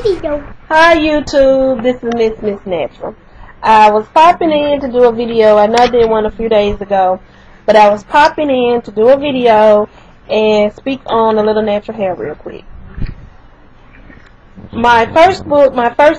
video. Hi YouTube, this is Miss Natural. I was popping in to do a video. I know I did one a few days ago, but I was popping in to do a video and speak on a little natural hair real quick. My first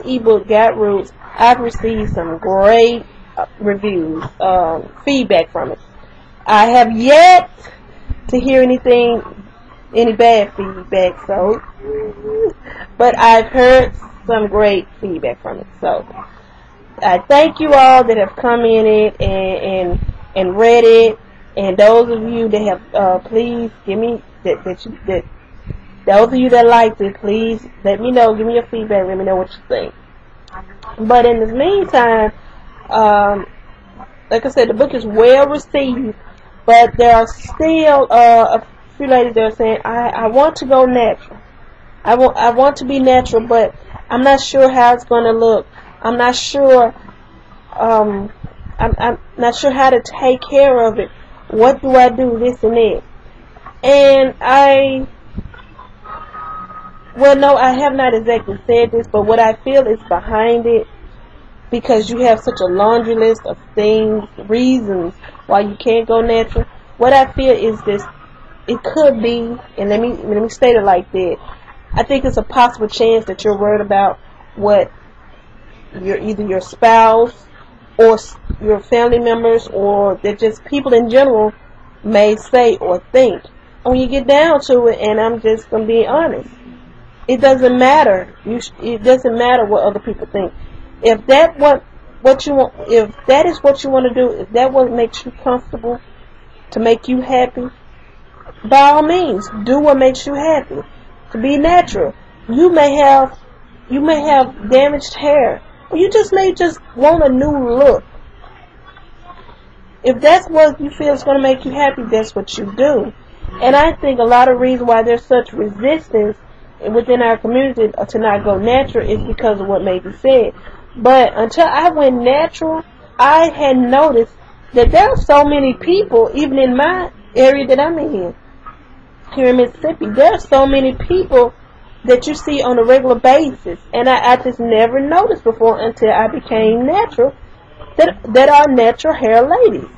ebook, Got Roots, I've received some great reviews, feedback from it. I have yet to hear any bad feedback, but I've heard some great feedback from it. So I thank you all that have come in it and read it, and those of you that have please give me those of you that liked it, please let me know, give me your feedback, let me know what you think. But in the meantime, like I said, the book is well received, but there are still a few ladies that are saying, I want to go natural. I want to be natural, but I'm not sure how it's going to look. I'm not sure. I'm not sure how to take care of it. What do I do? This and that. And well, no, I have not exactly said this, but what I feel is behind it, because you have such a laundry list of things, reasons why you can't go natural. What I feel is this: it could be, and let me state it like that. I think it's a possible chance that you're worried about what either your spouse or your family members, or that just people in general may say or think. When you get down to it, and I'm just gonna be honest, it doesn't matter. It doesn't matter what other people think. If that what you want, if that is what you want to do, if that what makes you comfortable, to make you happy, by all means, do what makes you happy. To be natural. You may have damaged hair, or you may just want a new look. If that's what you feel is going to make you happy, that's what you do. And I think a lot of reasons why there's such resistance within our community to not go natural is because of what may be said. But until I went natural, I had noticed that there are so many people, even in my area that I'm in, here in Mississippi, there are so many people that you see on a regular basis, and I just never noticed before until I became natural, that are natural hair ladies.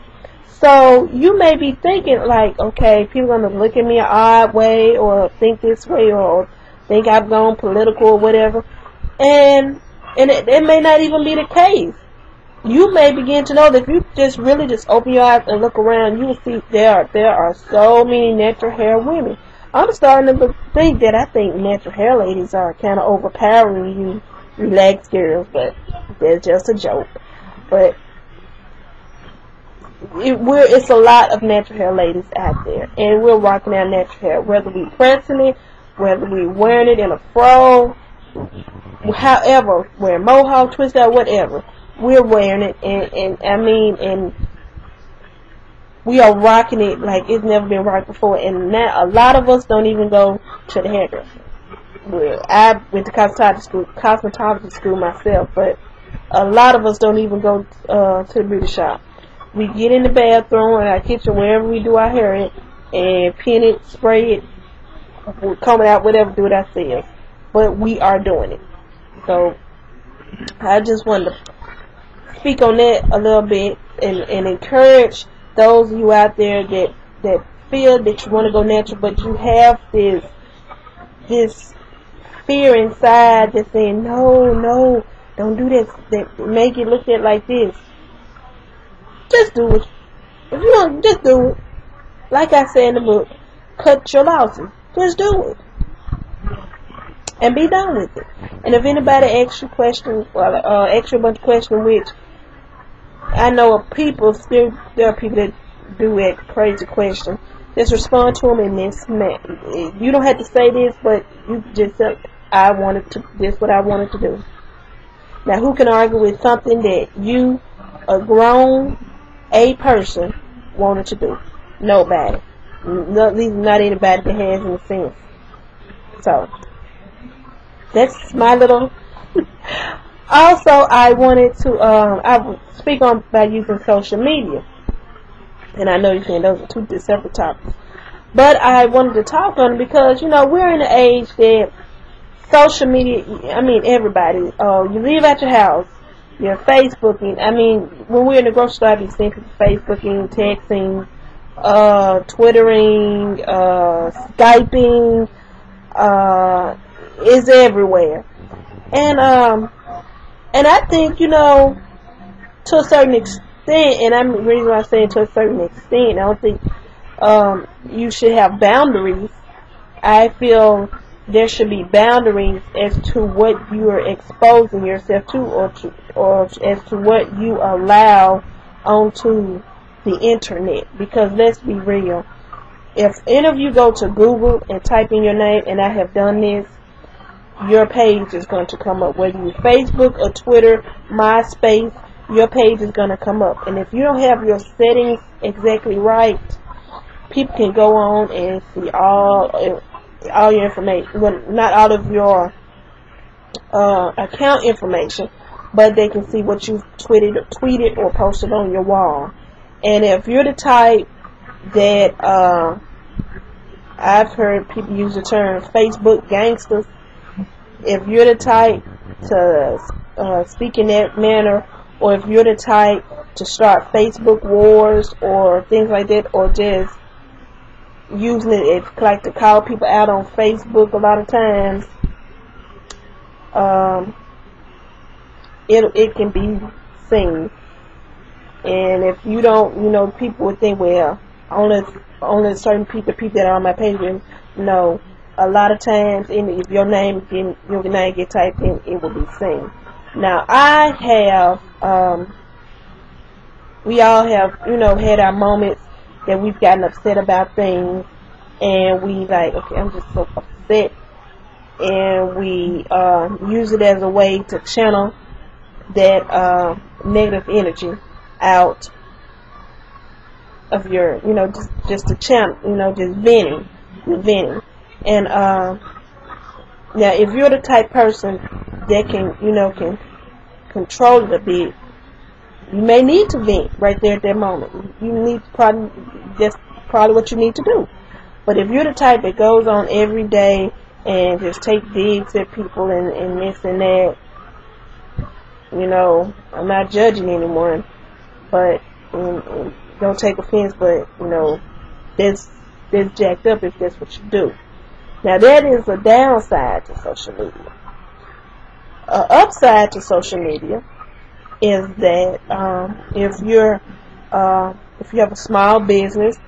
So you may be thinking like, okay, people are going to look at me an odd way, or think this way, or think I've gone political or whatever, and it may not even be the case. You may begin to know that if you just really just open your eyes and look around, you will see there are so many natural hair women. I'm starting to think that I think natural hair ladies are kind of overpowering you relaxed girls, but that's just a joke. But it's a lot of natural hair ladies out there, and we're rocking our natural hair, whether we pressing it, whether we wearing it in a fro, however, wearing mohawk, twist out, whatever. We're wearing it, and we are rocking it like it's never been rocked before. And now a lot of us don't even go to the hairdresser. Well, I went to cosmetology school myself, but a lot of us don't even go to the beauty shop. We get in the bathroom, in our kitchen, wherever we do our hair in, and pin it, spray it, comb it out, whatever, do it ourselves. But we are doing it. So I just wanted to speak on that a little bit and encourage those of you out there that feel that you want to go natural, but you have this fear inside that's saying, no, don't do this, that make it look like this. Just do it. If you don't, just do it. Like I said in the book, cut your losses. Just do it. And be done with it. And if anybody asks you questions, asks you a bunch of questions, which I know there are people that do ask crazy questions, just respond to them in this manner. You don't have to say this, but you just say, this is what I wanted to do. Now, who can argue with something that you, a grown, person, wanted to do? Nobody. At least not anybody that has any sense. So that's my little. Also, I wanted to I will speak on by using social media, and I know you're saying those are two separate topics, but I wanted to talk on it because we're in an age that social media, I mean, everybody. You leave out your house, you're Facebooking. I mean, when we're in the grocery store, I've been seeing people Facebooking, texting, Twittering, Skyping, is everywhere. And I think, you know, to a certain extent, and I'm the reason why I'm saying to a certain extent, I don't think you should have boundaries. I feel there should be boundaries as to what you are exposing yourself to, or as to what you allow onto the internet. Because let's be real, if any of you go to Google and type in your name, and I have done this, your page is going to come up. Whether you Facebook or Twitter, MySpace, your page is going to come up. And if you don't have your settings exactly right, people can go on and see all your information. Well, not all of your account information, but they can see what you've tweeted or posted on your wall. And if you're the type that I've heard people use the term Facebook gangsters, if you're the type to speak in that manner, or if you're the type to start Facebook wars or things like that, or just using it like to call people out on Facebook a lot of times, it can be seen. And if you don't, you know, people would think, well, only certain people that are on my page. No, a lot of times, if your name get typed in, it will be seen. Now, we all have, you know, had our moments that we've gotten upset about things, and we like, okay, I'm just so upset, and we use it as a way to channel that negative energy out of your, you know, just to channel, you know, just venting. And now, if you're the type person that can control it a bit, you may need to vent right there at that moment. You need that's probably what you need to do. But if you're the type that goes on every day and just take digs at people and this and that, you know, I'm not judging anyone, but don't take offense, but you know, that's jacked up if that's what you do. Now, that is a downside to social media. An upside to social media is that if you have a small business,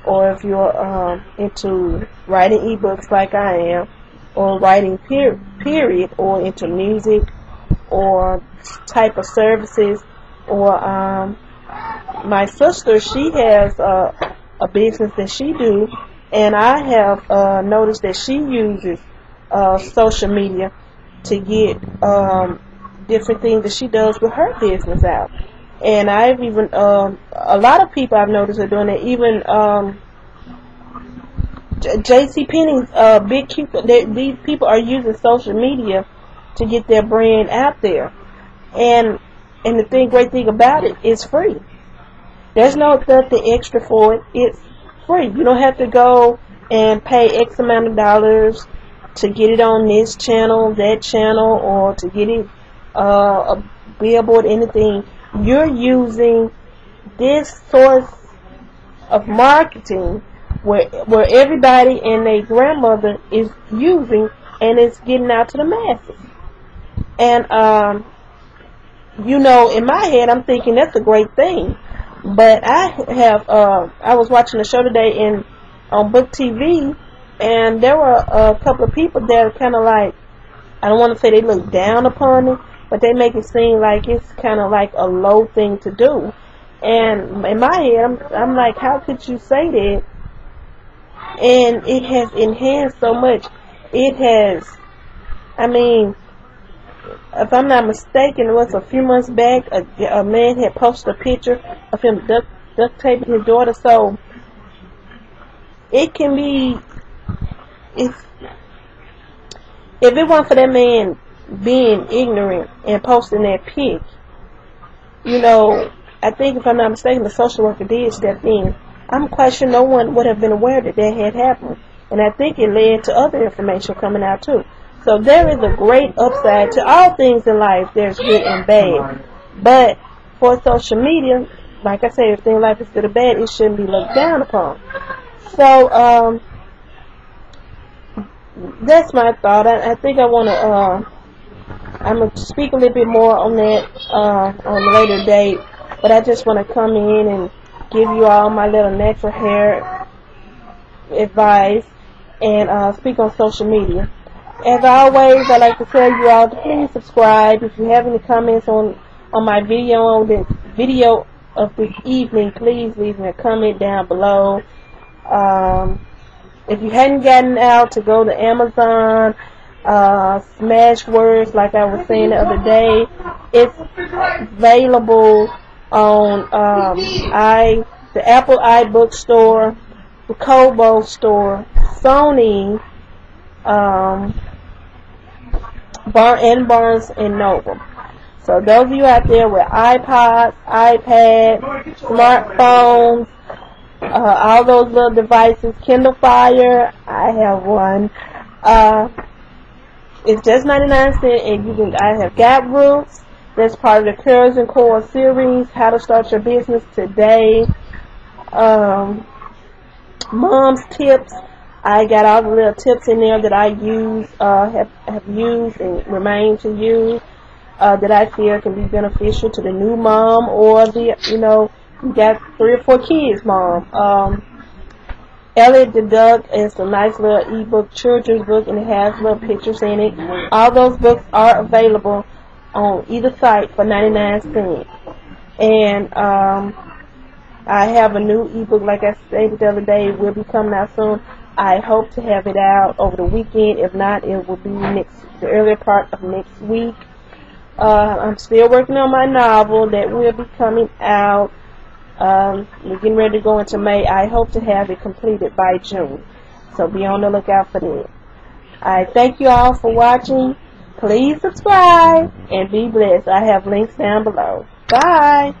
or if you're into writing ebooks like I am, or writing period, or into music or type of services, or my sister, she has a business that she do, and I have noticed that she uses social media to get different things that she does with her business out. And I've even a lot of people I've noticed are doing it. Even JCPenney's Big Cupid. These people are using social media to get their brand out there. And the great thing about it is free. There's nothing extra for it. It's free. You don't have to go and pay X amount of dollars to get it on this channel, that channel, or to get it a billboard, anything. You're using this source of marketing where everybody and their grandmother is using, and it's getting out to the masses. And you know, in my head, I'm thinking that's a great thing. But I was watching a show today on Book TV, and there were a couple of people that are kind of like, I don't want to say they look down upon it, but they make it seem like it's kind of like a low thing to do. And in my head, I'm like, how could you say that? And it has enhanced so much. It has, I mean, if I'm not mistaken, it was a few months back, a man had posted a picture of him duct taping his daughter. So it can be, if it weren't for that man being ignorant and posting that pic, you know, I think, if I'm not mistaken, the social worker did step in. I'm quite sure no one would have been aware that had happened. And I think it led to other information coming out too. So there is a great upside to all things in life. There's good and bad. But for social media, like I say, if in life is good or bad, it shouldn't be looked down upon. So that's my thought. I think I want to. I'm gonna speak a little bit more on that on a later date. But I just want to come in and give you all my little natural hair advice and speak on social media. As always, I like to tell you all to please subscribe. If you have any comments on my video on this video of this evening, please leave me a comment down below. If you hadn't gotten out to go to Amazon, Smash Words, like I was saying the other day, it's available on the Apple iBook store, the Kobo store, Sony, Barnes and Noble. So those of you out there with iPods, iPads, smartphones, all those little devices, Kindle Fire, I have one. It's just 99 cents, and you can. I have got books. That's part of the Curls and Core series, How to Start Your Business Today. Mom's Tips. I got all the little tips in there that I use, have used and remain to use, that I feel can be beneficial to the new mom or the, you got 3 or 4 kids mom. Elliot the Duck is a nice little ebook, children's book, and it has little pictures in it. All those books are available on either site for 99 cents. And I have a new ebook, like I stated the other day, will be coming out soon. I hope to have it out over the weekend. If not, it will be the earlier part of next week. I'm still working on my novel that will be coming out. We're getting ready to go into May. I hope to have it completed by June. So be on the lookout for that. I thank you all for watching. Please subscribe and be blessed. I have links down below. Bye.